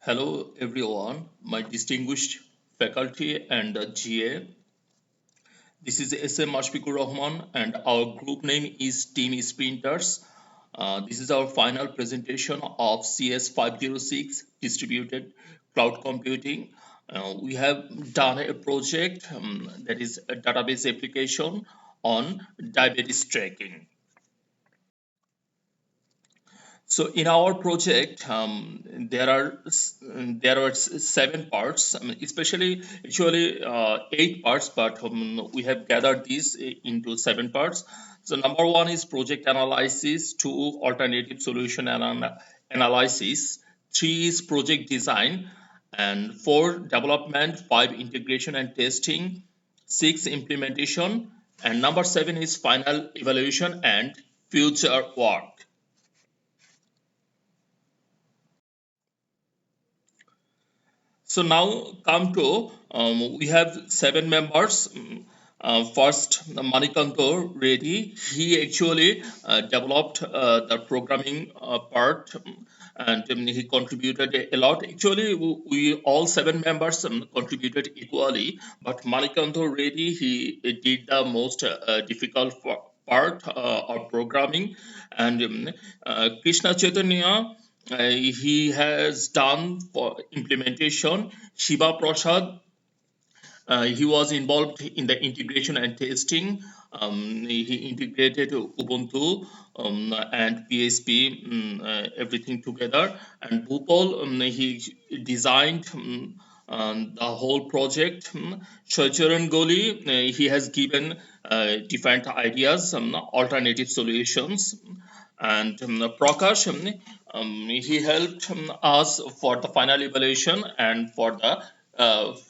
Hello everyone, my distinguished faculty and GA. This is Masfiqnippon Rahman and our group name is Team Sprinters. This is our final presentation of CS506 Distributed Cloud Computing. We have done a project that is a database application on diabetes tracking. So in our project, there are seven parts, especially actually 8 parts, but we have gathered these into 7 parts. So number one is project analysis, two alternative solution analysis, three is project design, and four development, five integration and testing, six implementation, and number seven is final evaluation and future work. So now come to we have seven members. First, Manikanta Reddy. He actually developed the programming part, and he contributed a lot. Actually, we all seven members contributed equally, but Manikanta Reddy he did the most difficult part of programming, and Krishna Chaitanya he has done for implementation. Shiva Prasad, he was involved in the integration and testing. He integrated Ubuntu and PSP, everything together. And Bhoopal, he designed the whole project. Saicharan Goli, he has given different ideas, alternative solutions. And Prakash, he helped us for the final evaluation and for the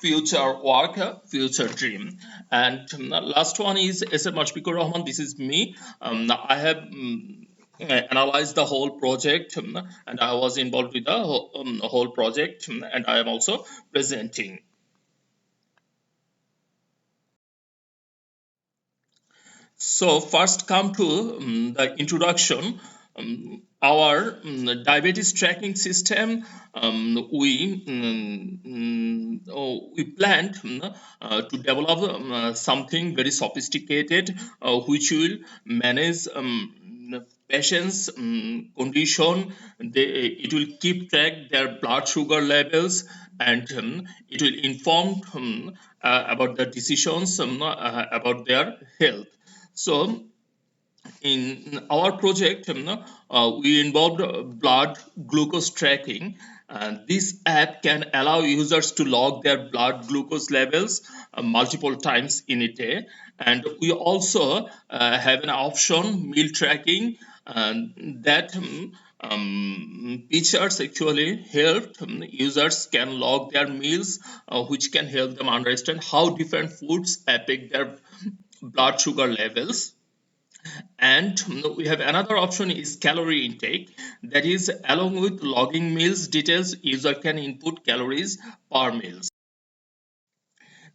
future work, future dream. And last one is S.M. Masfiqnippon Rahman. This is me. I have analyzed the whole project and I was involved with the whole project and I am also presenting. So first come to the introduction. Our diabetes tracking system, we planned to develop something very sophisticated which will manage patients condition. It will keep track their blood sugar levels and it will inform about the decisions about their health. So in our project, we involved blood glucose tracking. This app can allow users to log their blood glucose levels multiple times in a day. And we also have an option meal tracking that features actually help users can log their meals, which can help them understand how different foods affect their blood sugar levels. And we have another option is calorie intake. That is, along with logging meals details, user can input calories per meals.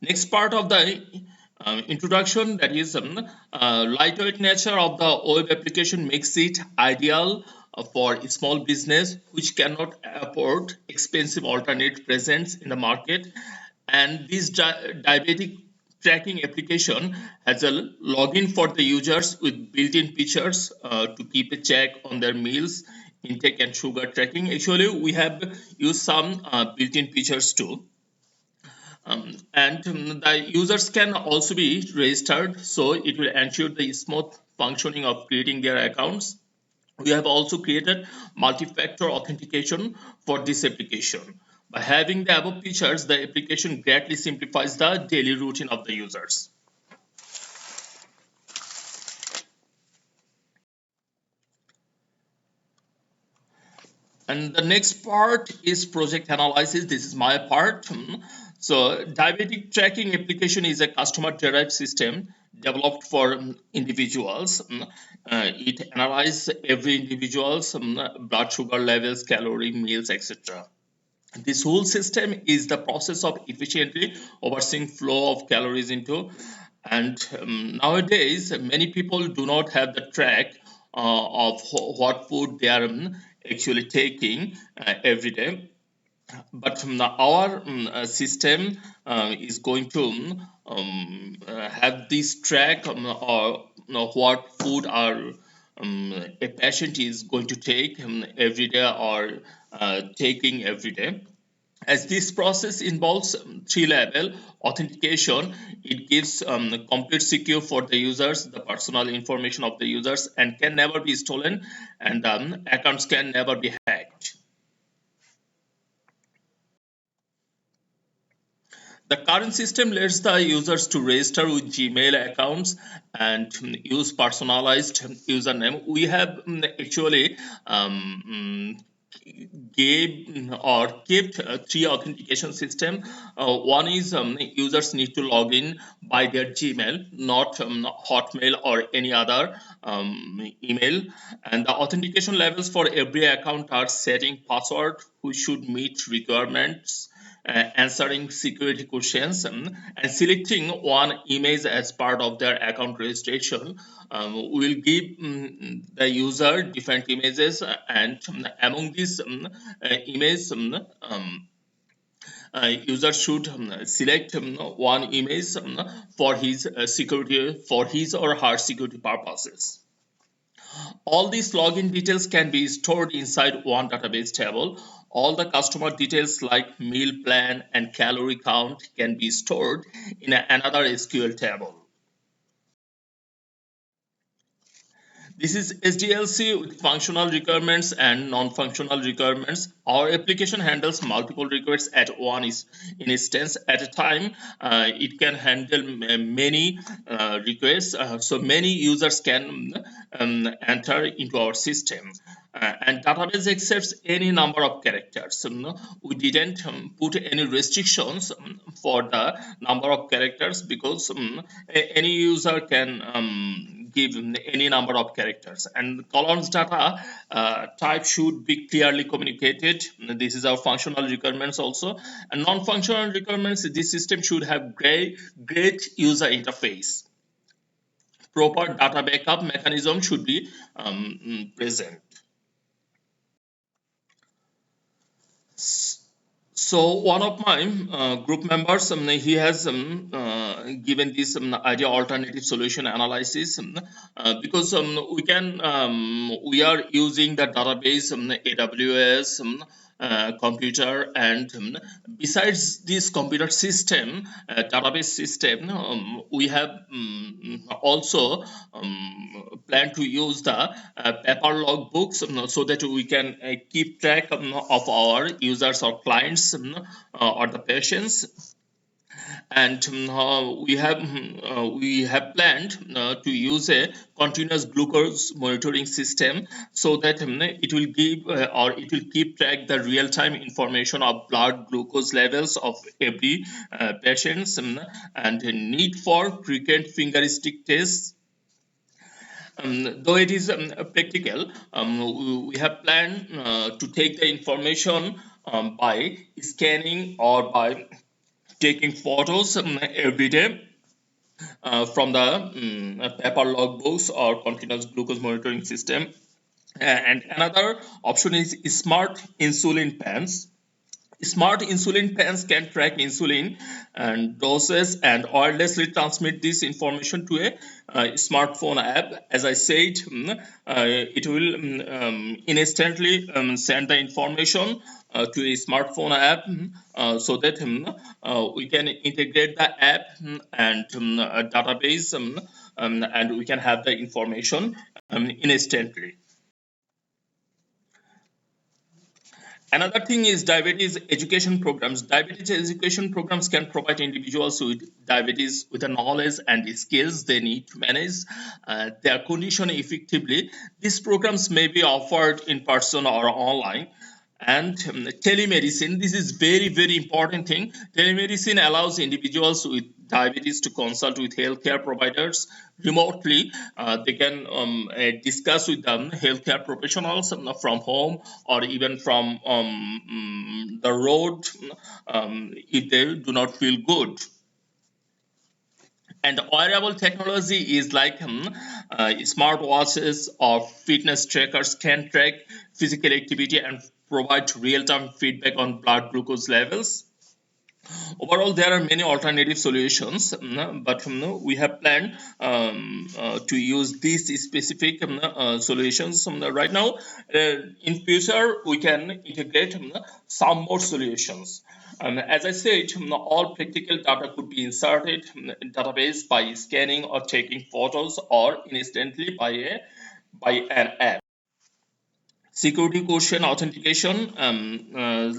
Next part of the introduction, that is lightweight nature of the web application makes it ideal for small business which cannot afford expensive alternate presence in the market. And this diabetic tracking application has a login for the users with built-in features to keep a check on their meals intake and sugar tracking. Actually, we have used some built-in features too. And the users can also be registered, so it will ensure the smooth functioning of creating their accounts. We have also created multi-factor authentication for this application. By having the above features, the application greatly simplifies the daily routine of the users. And the next part is project analysis. This is my part. So diabetic tracking application is a customer derived system developed for individuals. It analyzes every individual's blood sugar levels, calorie, meals, etc. This whole system is the process of efficiently overseeing flow of calories into. And nowadays, many people do not have the track of what food they are actually taking every day. But our system is going to have this track or what food are a patient is going to take every day or taking every day. As this process involves three-level authentication, it gives complete secure for the users, the personal information of the users, and can never be stolen, and accounts can never be hacked. The current system lets the users to register with Gmail accounts and use personalized username. We have actually gave or kept three authentication system. One is users need to log in by their Gmail, not Hotmail or any other email. And the authentication levels for every account are setting password which should meet requirements, answering security questions, and selecting one image as part of their account registration. Will give the user different images, and among these images, user should select one image for his security, for his or her security purposes. All these login details can be stored inside one database table. All the customer details like meal plan and calorie count can be stored in another SQL table. This is SDLC with functional requirements and non-functional requirements. Our application handles multiple requests at one instance at a time. It can handle many requests, so many users can enter into our system. And database accepts any number of characters. We didn't put any restrictions for the number of characters because any user can give any number of characters, and columns data type should be clearly communicated. This is our functional requirements also, and non-functional requirements. This system should have great user interface. Proper data backup mechanism should be present. So one of my group members, he has given this idea alternative solution analysis, because we are using the database AWS computer, and besides this computer system, database system, we have also plan to use the paper log books, so that we can keep track of our users or clients, or the patients. And we have planned to use a continuous glucose monitoring system, so that it will give or it will keep track the real time information of blood glucose levels of every patients, and need for frequent finger stick tests. Though it is practical, we have planned to take the information by scanning or by taking photos every day from the paper logbooks or continuous glucose monitoring system. And another option is smart insulin pens. Smart insulin pens can track insulin and doses and wirelessly transmit this information to a smartphone app. As I said, it will instantly send the information to a smartphone app, so that we can integrate the app and a database, and we can have the information instantly. Another thing is diabetes education programs. Diabetes education programs can provide individuals with diabetes with the knowledge and skills they need to manage their condition effectively. These programs may be offered in person or online. And telemedicine, this is very important thing. Telemedicine allows individuals with diabetes to consult with healthcare providers remotely. They can discuss with them healthcare professionals from home or even from the road, if they do not feel good. And wearable technology is like smartwatches or fitness trackers can track physical activity and provide real-time feedback on blood glucose levels. Overall, there are many alternative solutions, but we have planned to use these specific solutions right now. In future, we can integrate some more solutions. As I said, all practical data could be inserted in database by scanning or taking photos, or instantly by an app. Security question authentication,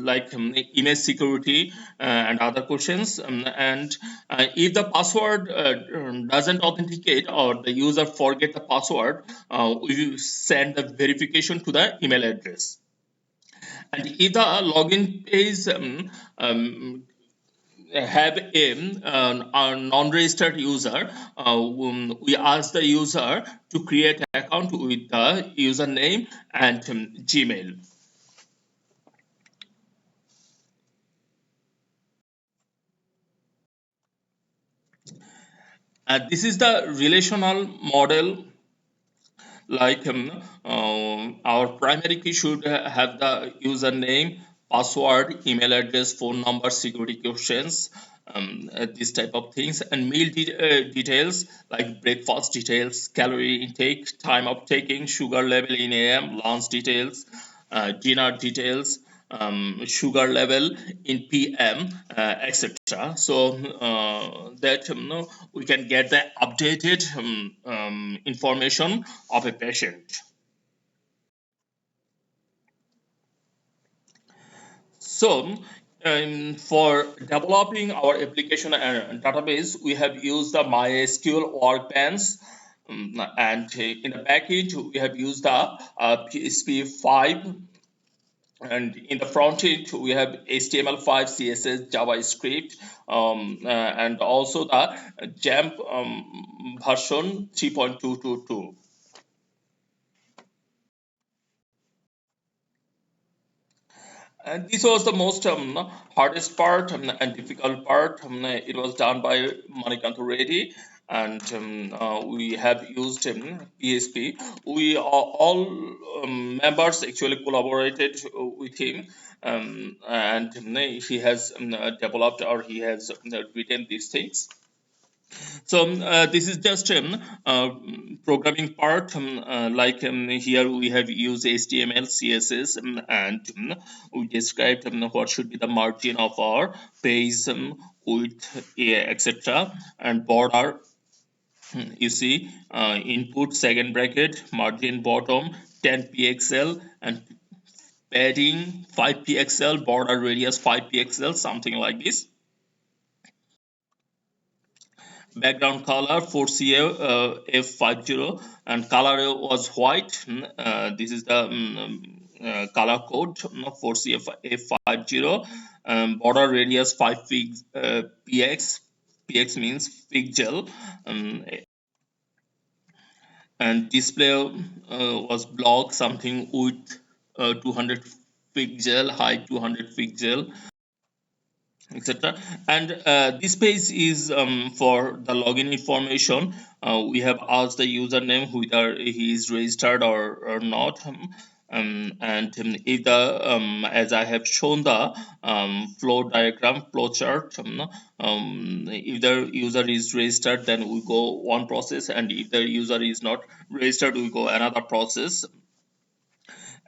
like image security and other questions, and if the password doesn't authenticate or the user forget the password, we send the verification to the email address. And if the login page have a non-registered user, we ask the user to create an account with the username and Gmail. This is the relational model. Like our primary key should have the username, password, email address, phone number, security questions, this type of things, and meal details like breakfast details, calorie intake, time of taking, sugar level in AM, lunch details, dinner details, sugar level in PM, etc. So that we can get the updated information of a patient. So, for developing our application and database, we have used the MySQL workbench, and in the package we have used the PHP 5, and in the front end we have HTML5, CSS, JavaScript, and also the JAMP version 3.222. And this was the most hardest part and difficult part. It was done by Manikanta Reddy, and we have used PSP. We all members actually collaborated with him, and he has developed, or he has written these things. So this is just programming part. Like here we have used HTML, CSS, and we described what should be the margin of our page, width, etc. And border. You see, input second bracket, margin bottom 10 pixel, and padding 5 pixel, border radius 5 pixel, something like this. Background color 4CA F50, and color was white. This is the color code 4CA F50. Border radius 5 px. Px means pixel. And display was block, something with 200 pixel, height 200 pixel, etc. And this page is for the login information. We have asked the username whether he is registered or not. And if the as I have shown the flow diagram, flow chart, if the user is registered, then we go one process, and if the user is not registered, we go another process.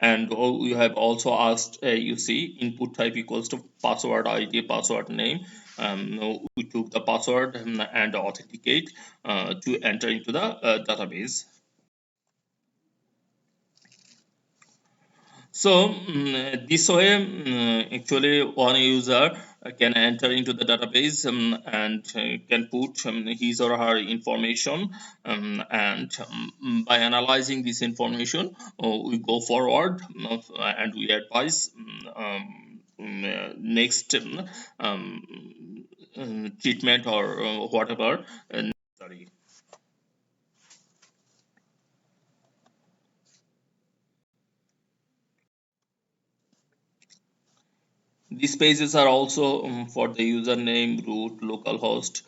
And you have also asked, you see, input type equals to password ID, password name. We took the password and authenticate to enter into the database. So this way, actually, one user can enter into the database and can put his or her information, and by analyzing this information, we go forward, and we advise next treatment or whatever necessary. These pages are also for the username, root, localhost.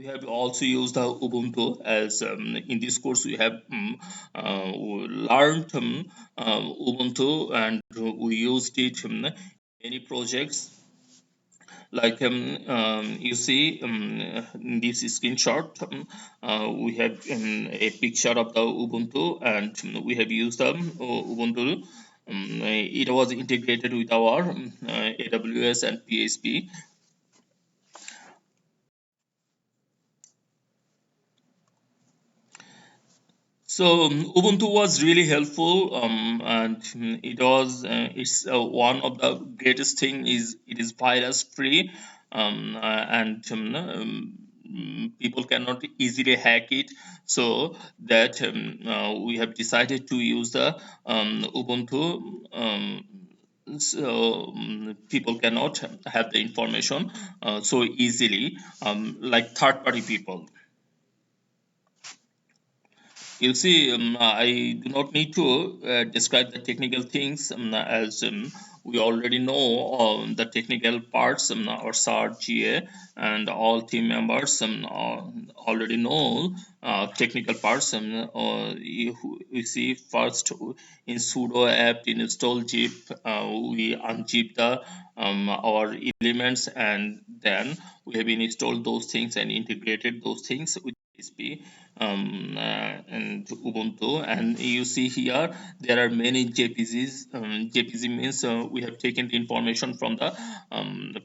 we have also used the Ubuntu as in this course we have learned Ubuntu, and we used it in many projects. Like you see in this screenshot, we have a picture of the Ubuntu, and we have used the Ubuntu. It was integrated with our AWS and PHP. So Ubuntu was really helpful, and it's one of the greatest thing is it is virus free, and people cannot easily hack it. So that we have decided to use the Ubuntu. So people cannot have the information so easily, like third party people. You see, I do not need to describe the technical things, as we already know the technical parts. Our SAR, GA, and all team members already know technical parts. You see, first in sudo apt install zip, we unzip the our elements, and then we have installed those things and integrated those things with PHP and Ubuntu. And you see here there are many JPGs. JPG means we have taken the information from the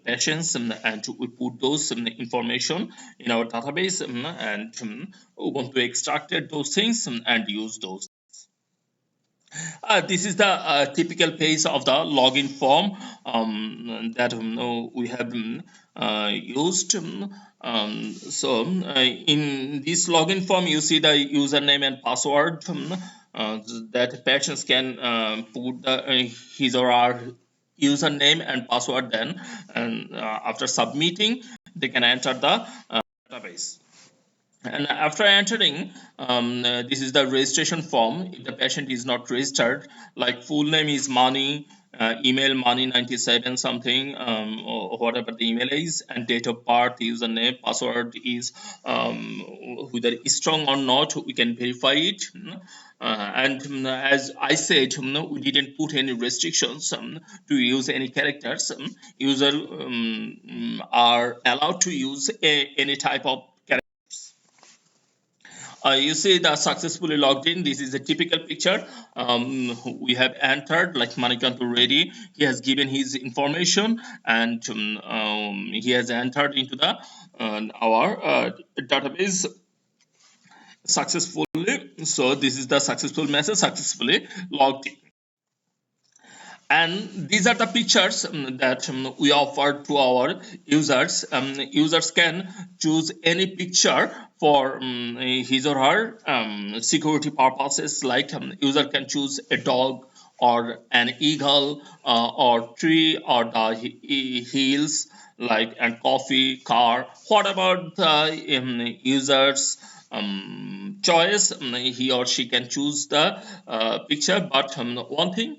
patients, and we put those information in our database, and Ubuntu extracted those things and used those. This is the typical page of the login form that we have used. In this login form, you see the username and password that patients can put his or her username and password then, and after submitting, they can enter the database. And after entering, this is the registration form. If the patient is not registered, like full name is Mani, email Mani 97 something, or whatever the email is, and date of birth, username, password is whether it's strong or not, we can verify it. And as I said, we didn't put any restrictions to use any characters. User are allowed to use any type of characters. You see the successfully logged in. This is a typical picture. We have entered like Manikanta Reddy. He has given his information, and he has entered into the our database successfully. So this is the successful message, successfully logged in. And these are the pictures that we offer to our users. Users can choose any picture for his or her security purposes, like user can choose a dog or an eagle or tree or the hills, like and coffee, car. What about the users choice? He or she can choose the picture, but one thing,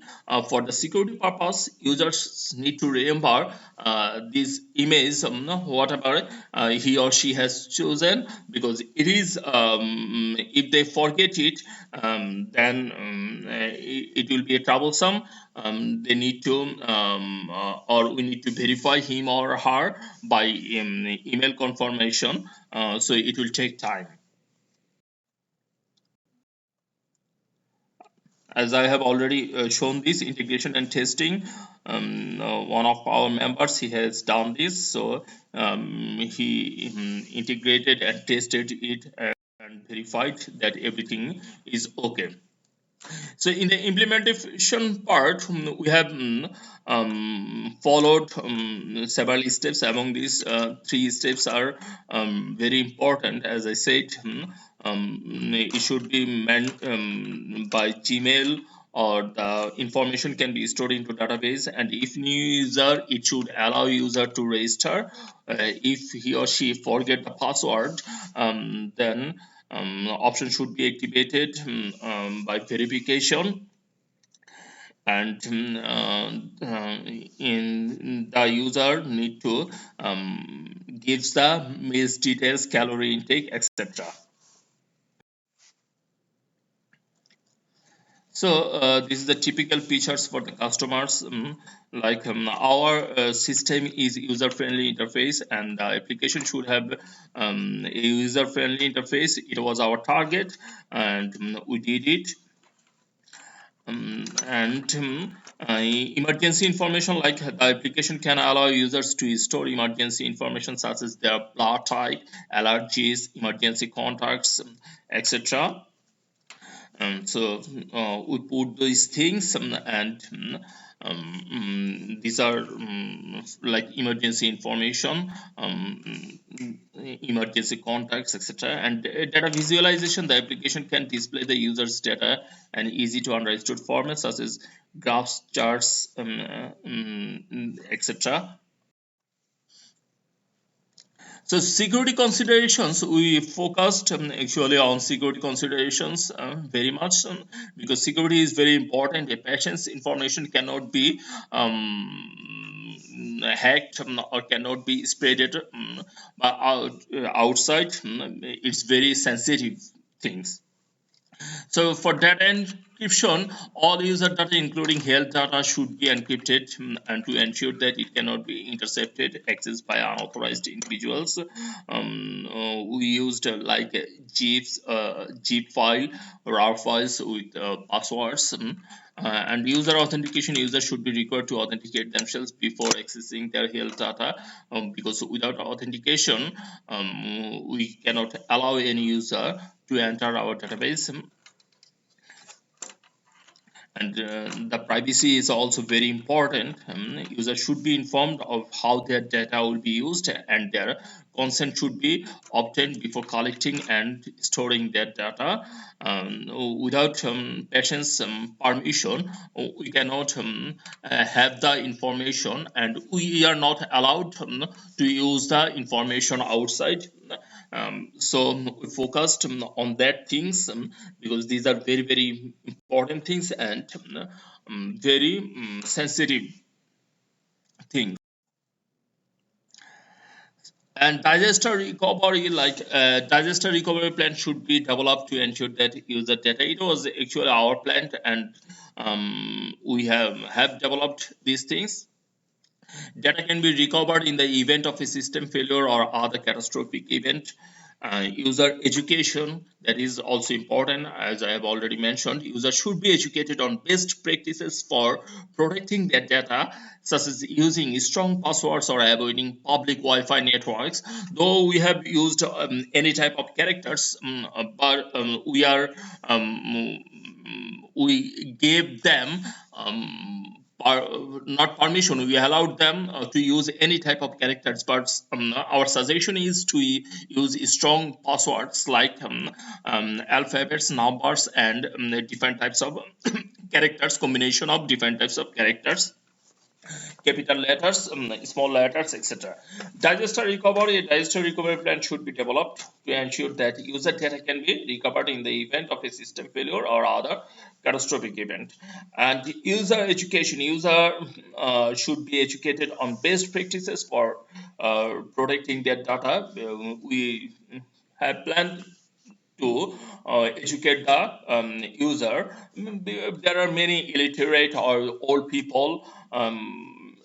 for the security purpose, users need to remember this image, whatever he or she has chosen, because it is if they forget it, then it will be a troublesome. They need to or we need to verify him or her by email confirmation, so it will take time. As I have already shown this integration and testing, one of our members, he has done this. So he integrated and tested it and verified that everything is okay. So in the implementation part, we have followed several steps. Among these, three steps are very important. As I said, it should be meant by Gmail, or the information can be stored into database. And if new user, it should allow user to register. If he or she forget the password, then option should be activated by verification. And in the user need to gives the meals details, calorie intake, etc. So this is the typical features for the customers. Like our system is user-friendly interface, and the application should have a user-friendly interface. It was our target, and we did it. And emergency information, like the application can allow users to store emergency information such as their blood type, allergies, emergency contacts, etc. We put these things, and these are like emergency information, emergency contacts, etc. And data visualization, the application can display the user's data and easy to understood formats such as graphs, charts, etc. So security considerations, we focused actually on security considerations very much, because security is very important. A patient's information cannot be hacked, or cannot be spreaded outside. It's very sensitive things. So for data encryption, all user data, including health data, should be encrypted, and to ensure that it cannot be intercepted, accessed by unauthorized individuals. We used like GIFs, GIF file, RAR files with passwords. And user authentication, users should be required to authenticate themselves before accessing their health data, because without authentication, we cannot allow any user to enter our database. And the privacy is also very important. Users should be informed of how their data will be used, and their consent should be obtained before collecting and storing their data. Without patient's permission, we cannot have the information, and we are not allowed to use the information outside. So we focused on that things, because these are very very important things, and very sensitive things. And disaster recovery, like disaster recovery plan should be developed to ensure that user data, it was actually our plan, and we have developed these things. Data can be recovered in the event of a system failure or other catastrophic event. User education, that is also important, as I have already mentioned. Users should be educated on best practices for protecting their data, such as using strong passwords or avoiding public Wi-Fi networks. Though we have used any type of characters, but we gave them not permission, we allowed them to use any type of characters, but our suggestion is to use strong passwords like alphabets, numbers, and different types of characters, combination of different types of characters, capital letters, small letters, etc. A disaster recovery plan should be developed to ensure that user data can be recovered in the event of a system failure or other catastrophic event. And user education, user should be educated on best practices for protecting their data. We have planned to educate the user. There are many illiterate or old people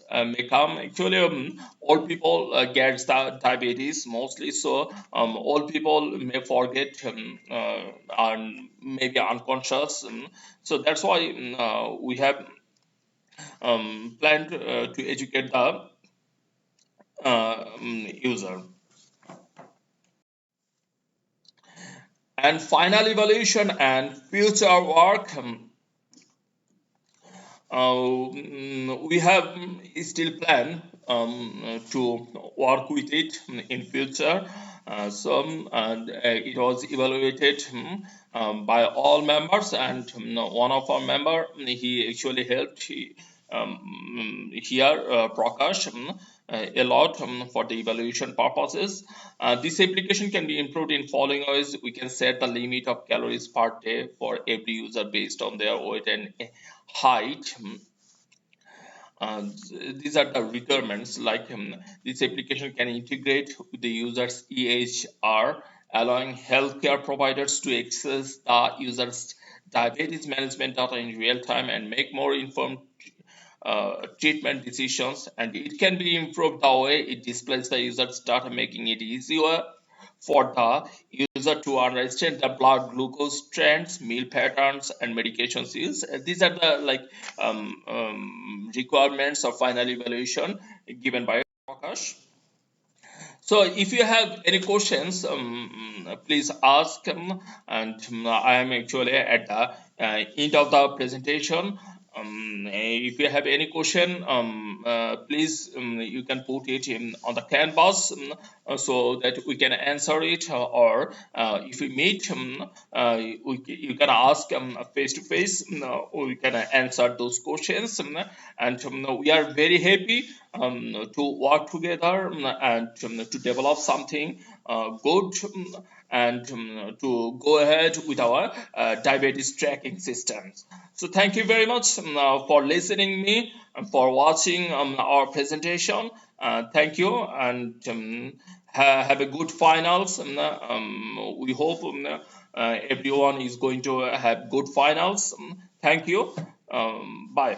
may come. Actually, old people get diabetes mostly, so old people may forget, and maybe unconscious. So that's why we have planned to educate the user. And final evaluation and future work. We have still plan to work with it in future. It was evaluated by all members, and one of our member, he actually helped here, Prakash, a lot for the evaluation purposes. This application can be improved in following ways. We can set the limit of calories per day for every user based on their weight and height. These are the requirements. Like this application can integrate with the user's EHR, allowing healthcare providers to access the user's diabetes management data in real time and make more informed treatment decisions. And it can be improved the way it displays the user's data, making it easier for the user to understand the blood glucose trends, meal patterns, and medications use. These are the requirements of final evaluation given by Prakash. So if you have any questions, please ask, and I am actually at the end of the presentation. If you have any question, please you can put it in on the canvas, so that we can answer it, or if we meet, you can ask face to face, we can answer those questions, and we are very happy to work together, and to develop something good, and to go ahead with our diabetes tracking systems. So thank you very much for listening me and for watching our presentation. Thank you, and have a good finals. We hope everyone is going to have good finals. Thank you. Bye.